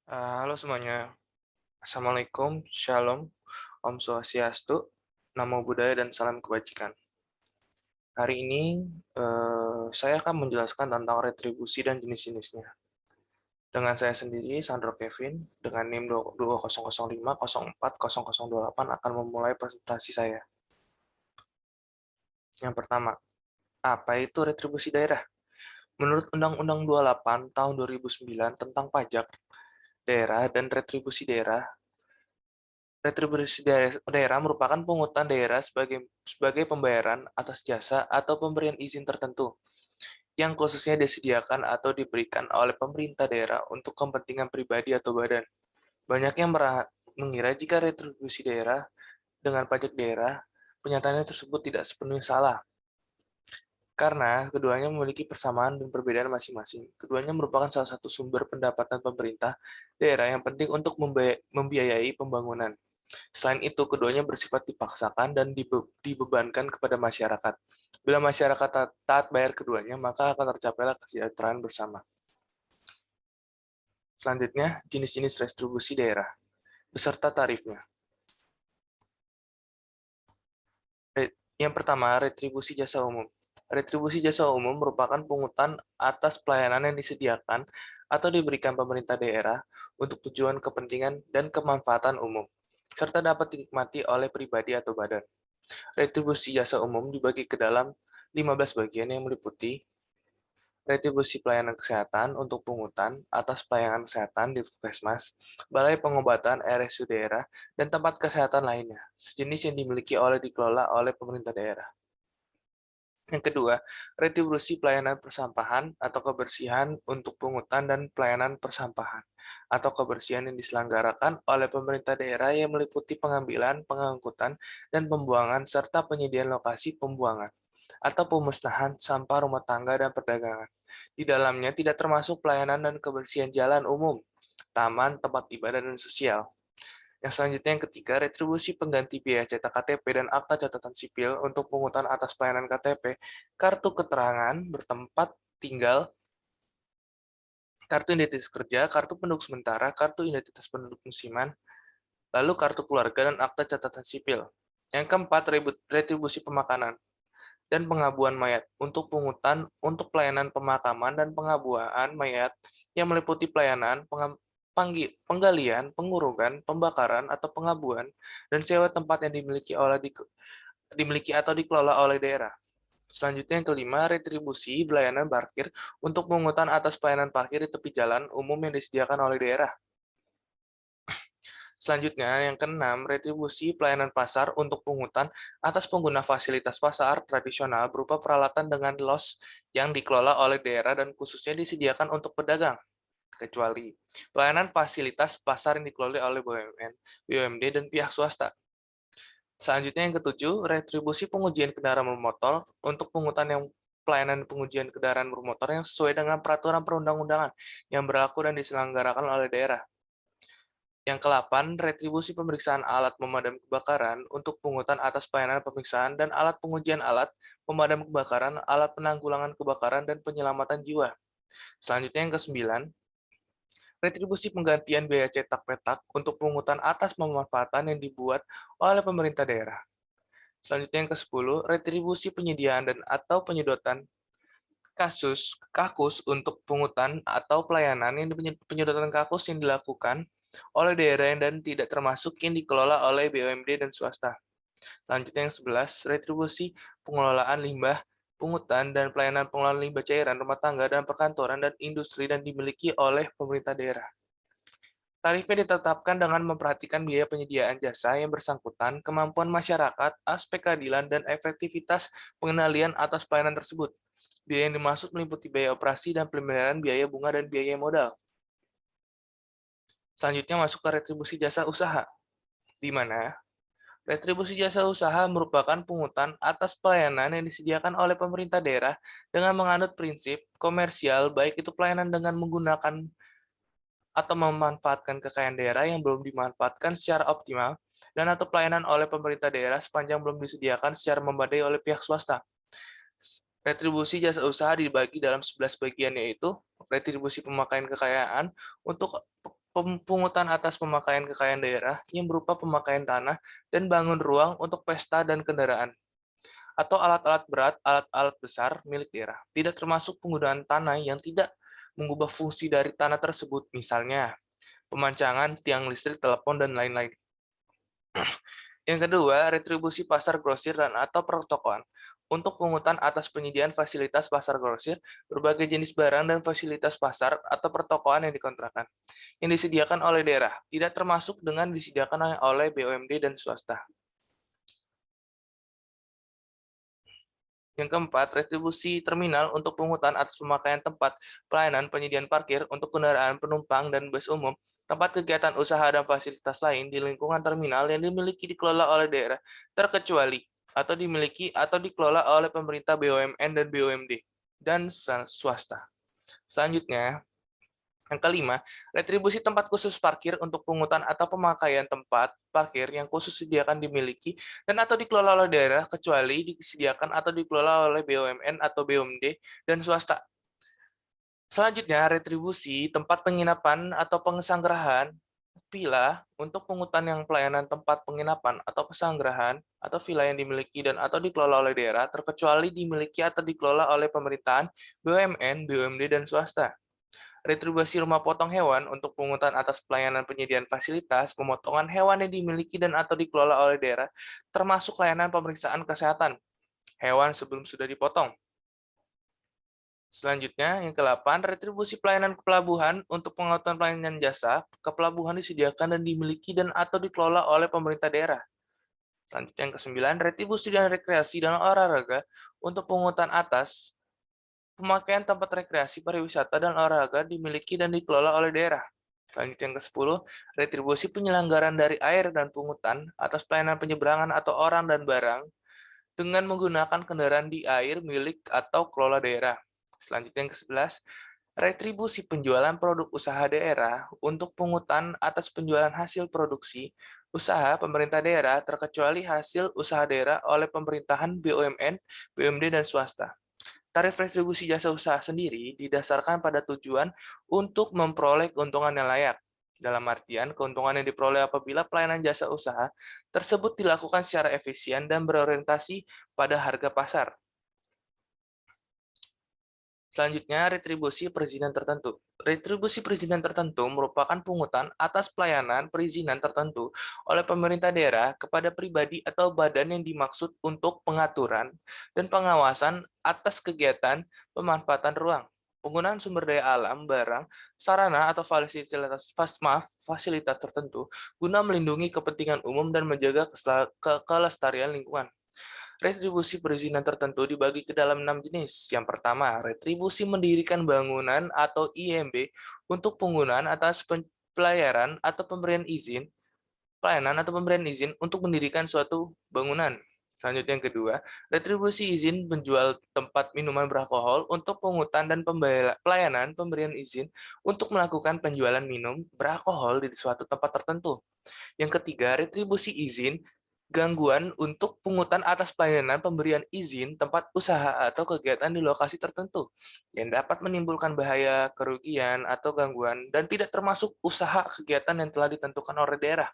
Halo semuanya, Assalamualaikum, Shalom, Om Swastiastu, Namo Buddhaya, dan salam kebajikan. Hari ini saya akan menjelaskan tentang retribusi dan jenis-jenisnya. Dengan saya sendiri, Sandro Kevin, dengan NIM 2005040028 akan memulai presentasi saya. Yang pertama, apa itu retribusi daerah? Menurut Undang-Undang 28 tahun 2009 tentang pajak daerah dan retribusi daerah, retribusi daerah merupakan pungutan daerah sebagai pembayaran atas jasa atau pemberian izin tertentu yang khususnya disediakan atau diberikan oleh pemerintah daerah untuk kepentingan pribadi atau badan. Banyak yang mengira jika retribusi daerah dengan pajak daerah, pernyataannya tersebut tidak sepenuhnya salah, karena keduanya memiliki persamaan dan perbedaan masing-masing. Keduanya merupakan salah satu sumber pendapatan pemerintah daerah yang penting untuk membiayai pembangunan. Selain itu, keduanya bersifat dipaksakan dan dibebankan kepada masyarakat. Bila masyarakat taat bayar keduanya, maka akan tercapailah kesejahteraan bersama. Selanjutnya, jenis-jenis retribusi daerah, beserta tarifnya. Yang pertama, retribusi jasa umum. Retribusi jasa umum merupakan pungutan atas pelayanan yang disediakan atau diberikan pemerintah daerah untuk tujuan kepentingan dan kemanfaatan umum, serta dapat dinikmati oleh pribadi atau badan. Retribusi jasa umum dibagi ke dalam 15 bagian yang meliputi retribusi pelayanan kesehatan untuk pungutan atas pelayanan kesehatan di puskesmas, balai pengobatan RSU daerah, dan tempat kesehatan lainnya, sejenis yang dimiliki oleh dikelola oleh pemerintah daerah. Yang kedua, retribusi pelayanan persampahan atau kebersihan untuk pungutan dan pelayanan persampahan atau kebersihan yang diselenggarakan oleh pemerintah daerah yang meliputi pengambilan, pengangkutan, dan pembuangan serta penyediaan lokasi pembuangan atau pemusnahan sampah rumah tangga dan perdagangan. Di dalamnya tidak termasuk pelayanan dan kebersihan jalan umum, taman, tempat ibadah, dan sosial. Yang selanjutnya yang ketiga, retribusi pengganti biaya cetak KTP dan akta catatan sipil untuk pungutan atas pelayanan KTP, kartu keterangan bertempat tinggal, kartu identitas kerja, kartu penduduk sementara, kartu identitas penduduk musiman, lalu kartu keluarga dan akta catatan sipil. Yang keempat, retribusi pemakanan dan pengabuan mayat untuk pungutan untuk pelayanan pemakaman dan pengabuan mayat yang meliputi pelayanan penggalian, pengurukan, pembakaran atau pengabuan dan sewa tempat yang dimiliki atau dikelola oleh daerah. Selanjutnya yang kelima, retribusi pelayanan parkir untuk pungutan atas pelayanan parkir di tepi jalan umum yang disediakan oleh daerah. Selanjutnya, yang keenam, retribusi pelayanan pasar untuk pungutan atas pengguna fasilitas pasar tradisional berupa peralatan dengan los yang dikelola oleh daerah dan khususnya disediakan untuk pedagang, kecuali pelayanan fasilitas pasar yang dikelola oleh BUMN, BUMD, dan pihak swasta. Selanjutnya yang ketujuh, retribusi pengujian kendaraan bermotor untuk pungutan yang pelayanan pengujian kendaraan bermotor yang sesuai dengan peraturan perundang-undangan yang berlaku dan diselenggarakan oleh daerah. Yang ke-8, retribusi pemeriksaan alat pemadam kebakaran untuk pungutan atas pelayanan pemeriksaan dan alat pengujian alat pemadam kebakaran, alat penanggulangan kebakaran, dan penyelamatan jiwa. Selanjutnya yang ke-9, retribusi penggantian biaya cetak petak untuk pungutan atas pemanfaatan yang dibuat oleh pemerintah daerah. Selanjutnya yang ke-10, retribusi penyediaan dan atau penyedotan kakus untuk pungutan atau pelayanan yang penyedotan kakus yang dilakukan oleh daerah dan tidak termasuk yang dikelola oleh BUMD dan swasta. Selanjutnya yang 11, retribusi pengelolaan limbah, pungutan, dan pelayanan pengelolaan limbah cairan rumah tangga dan perkantoran dan industri dan dimiliki oleh pemerintah daerah. Tarifnya ditetapkan dengan memperhatikan biaya penyediaan jasa yang bersangkutan, kemampuan masyarakat, aspek keadilan, dan efektivitas pengendalian atas pelayanan tersebut. Biaya yang dimaksud meliputi biaya operasi dan pemeliharaan, biaya bunga, dan biaya modal. Selanjutnya masuk ke retribusi jasa usaha, di mana retribusi jasa usaha merupakan pungutan atas pelayanan yang disediakan oleh pemerintah daerah dengan menganut prinsip komersial, baik itu pelayanan dengan menggunakan atau memanfaatkan kekayaan daerah yang belum dimanfaatkan secara optimal, dan atau pelayanan oleh pemerintah daerah sepanjang belum disediakan secara memadai oleh pihak swasta. Retribusi jasa usaha dibagi dalam 11 bagian, yaitu retribusi pemakaian kekayaan untuk Pungutan atas pemakaian kekayaan daerah yang berupa pemakaian tanah dan bangun ruang untuk pesta dan kendaraan, atau alat-alat berat, alat-alat besar milik daerah. Tidak termasuk penggunaan tanah yang tidak mengubah fungsi dari tanah tersebut, misalnya pemancangan, tiang listrik, telepon, dan lain-lain. Yang kedua, retribusi pasar grosir dan atau pertokoan. Untuk pungutan atas penyediaan fasilitas pasar grosir, berbagai jenis barang dan fasilitas pasar atau pertokoan yang dikontrakkan, yang disediakan oleh daerah, tidak termasuk dengan disediakan oleh BUMD dan swasta. Yang keempat, retribusi terminal untuk pungutan atas pemakaian tempat pelayanan penyediaan parkir untuk kendaraan penumpang dan bus umum, tempat kegiatan usaha dan fasilitas lain di lingkungan terminal yang dimiliki dikelola oleh daerah, terkecuali atau dimiliki atau dikelola oleh pemerintah BUMN dan BUMD dan swasta. Selanjutnya, yang kelima, retribusi tempat khusus parkir untuk pungutan atau pemakaian tempat parkir yang khusus disediakan dimiliki dan atau dikelola oleh daerah kecuali disediakan atau dikelola oleh BUMN atau BUMD dan swasta. Selanjutnya, retribusi tempat penginapan atau pesanggrahan villa untuk pungutan yang pelayanan tempat penginapan atau pesanggrahan atau villa yang dimiliki dan atau dikelola oleh daerah terkecuali dimiliki atau dikelola oleh pemerintahan, BUMN, BUMD dan swasta. Retribusi rumah potong hewan untuk pungutan atas pelayanan penyediaan fasilitas pemotongan hewan yang dimiliki dan atau dikelola oleh daerah, termasuk layanan pemeriksaan kesehatan hewan sebelum sudah dipotong. Selanjutnya, yang ke-8, retribusi pelayanan kepelabuhan untuk penguatan pelayanan jasa kepelabuhan disediakan dan dimiliki dan atau dikelola oleh pemerintah daerah. Selanjutnya, yang ke-9, retribusi dan rekreasi dan olahraga untuk pungutan atas pemakaian tempat rekreasi, pariwisata, dan olahraga dimiliki dan dikelola oleh daerah. Selanjutnya yang ke-10, retribusi penyelenggaraan dari air dan pungutan atas pelayanan penyeberangan atau orang dan barang dengan menggunakan kendaraan di air milik atau kelola daerah. Selanjutnya yang ke-11, retribusi penjualan produk usaha daerah untuk pungutan atas penjualan hasil produksi usaha pemerintah daerah terkecuali hasil usaha daerah oleh pemerintahan, BUMN, BUMD, dan swasta. Tarif retribusi jasa usaha sendiri didasarkan pada tujuan untuk memperoleh keuntungan yang layak. Dalam artian, keuntungan yang diperoleh apabila pelayanan jasa usaha tersebut dilakukan secara efisien dan berorientasi pada harga pasar. Selanjutnya, retribusi perizinan tertentu. Retribusi perizinan tertentu merupakan pungutan atas pelayanan perizinan tertentu oleh pemerintah daerah kepada pribadi atau badan yang dimaksud untuk pengaturan dan pengawasan atas kegiatan pemanfaatan ruang, penggunaan sumber daya alam, barang, sarana, atau fasilitas tertentu guna melindungi kepentingan umum dan menjaga kelestarian lingkungan. Retribusi perizinan tertentu dibagi ke dalam 6 jenis. Yang pertama, retribusi mendirikan bangunan atau IMB untuk penggunaan atas pelayaran atau pemberian izin, pelayanan atau pemberian izin untuk mendirikan suatu bangunan. Selanjutnya yang kedua, retribusi izin menjual tempat minuman beralkohol untuk pungutan dan pelayanan pemberian izin untuk melakukan penjualan minum beralkohol di suatu tempat tertentu. Yang ketiga, retribusi izin gangguan untuk pungutan atas pelayanan pemberian izin tempat usaha atau kegiatan di lokasi tertentu yang dapat menimbulkan bahaya, kerugian, atau gangguan dan tidak termasuk usaha kegiatan yang telah ditentukan oleh daerah.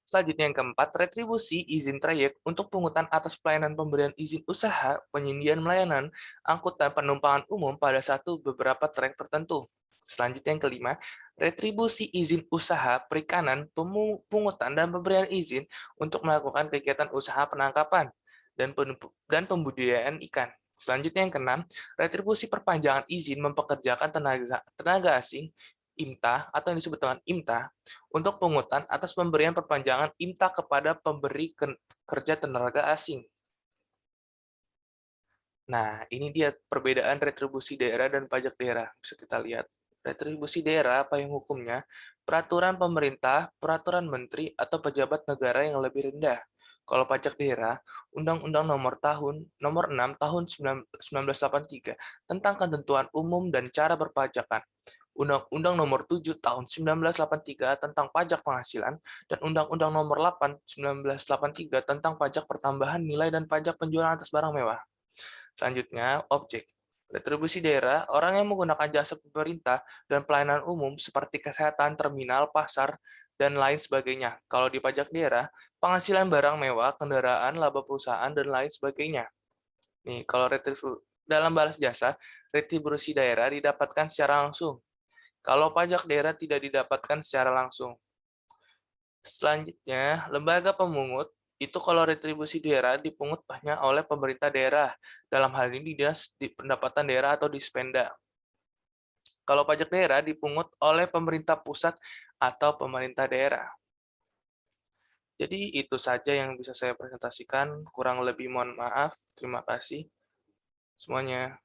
Selanjutnya yang keempat, retribusi izin trayek untuk pungutan atas pelayanan pemberian izin usaha, penyediaan layanan, angkutan penumpangan umum pada beberapa trayek tertentu. Selanjutnya yang kelima, retribusi izin usaha perikanan, pungutan, dan pemberian izin untuk melakukan kegiatan usaha penangkapan dan pembudidayaan ikan. Selanjutnya yang keenam, retribusi perpanjangan izin mempekerjakan tenaga asing, IMTA, atau yang disebut dengan IMTA, untuk pungutan atas pemberian perpanjangan IMTA kepada pemberi kerja tenaga asing. Nah, ini dia perbedaan retribusi daerah dan pajak daerah. Bisa kita lihat. Retribusi daerah, payung hukumnya, peraturan pemerintah, peraturan menteri, atau pejabat negara yang lebih rendah. Kalau pajak daerah, Undang-Undang Nomor 6 Tahun 1983 tentang ketentuan umum dan cara berpajakan, Undang-Undang Nomor 7 Tahun 1983 tentang pajak penghasilan, dan Undang-Undang Nomor 8 1983 tentang pajak pertambahan nilai dan pajak penjualan atas barang mewah. Selanjutnya, objek. Retribusi daerah, orang yang menggunakan jasa pemerintah dan pelayanan umum seperti kesehatan, terminal, pasar, dan lain sebagainya. Kalau di pajak daerah, penghasilan barang mewah, kendaraan, laba perusahaan, dan lain sebagainya. Nih, kalau dalam balas jasa, retribusi daerah didapatkan secara langsung. Kalau pajak daerah tidak didapatkan secara langsung. Selanjutnya, lembaga pemungut itu kalau retribusi daerah dipungut hanya oleh pemerintah daerah. Dalam hal ini Dinas Pendapatan Daerah atau Dispenda. Kalau pajak daerah dipungut oleh pemerintah pusat atau pemerintah daerah. Jadi itu saja yang bisa saya presentasikan. Kurang lebih mohon maaf. Terima kasih semuanya.